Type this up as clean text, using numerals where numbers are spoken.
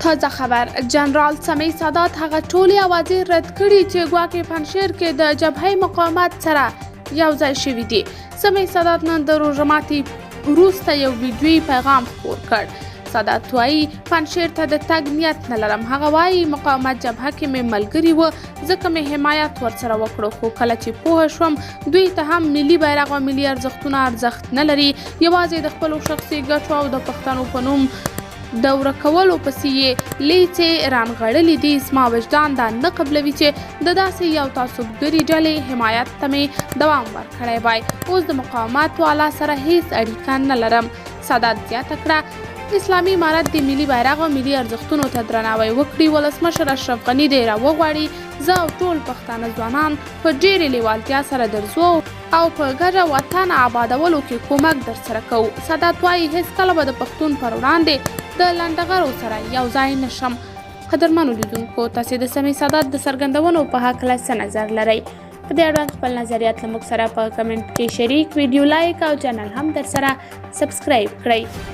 تازه خبر جنرال سمیع سادات هغه ټولې اوازې رد کړي چې ګواکې پنجشیر کې د جبهه مقاومت سره یو ځای شوي دي. سمیع سادات نن د روژه ماتي وروسته یو ویډیویي پیغام خپور کړ. سادات وایي پنجشیر ته د تګ نیت نه لرم. هغه وایي مقاومت جبهه کې مې ملګري وه ځکه مې حمایت ورسره وکړو، خو کله چې پوه شوم دوی ته هم ملي بیرغ او ملي ارزښتونه ارزښت نه لري، یوازې د خپلو شخصي ګټو او د پښتنو په نوم د ورکولو پسې یې لیڅې رانغړلې دي. زما وجدان دا نه قبلوي چې د داسې یو تعصبګرې ډلې حمایت ته مې دوام ورکړی وای. اوس د مقاومت والا سره هیڅ اړیکه نه لرم. سادات زیاته کړه اسلامي امارت د ملي بیرغ او ملي ارزښتونو ته درناوی وکړي. ولسمشر اشرف غني دې راوغواړي زه او ټول پښتانه ځوانان په ډېرې لیوالتیا سره درځو او په ګډه وطن آبادولو کې کومک درسره کوو. سادات وایي هیڅکله به د پښتون پر وړاندې د لنډغرو سره یو ځای نشم. قدرمنو لیدونکو، تاسې د سمیع سادات د څرګندونو په هکله څه نظر لرئ؟ په دې اړوند خپل نظریات له موږ سره په کمنټ کې شریک، ویډیو لایک او چینل هم درسره سبسکرایب کړئ.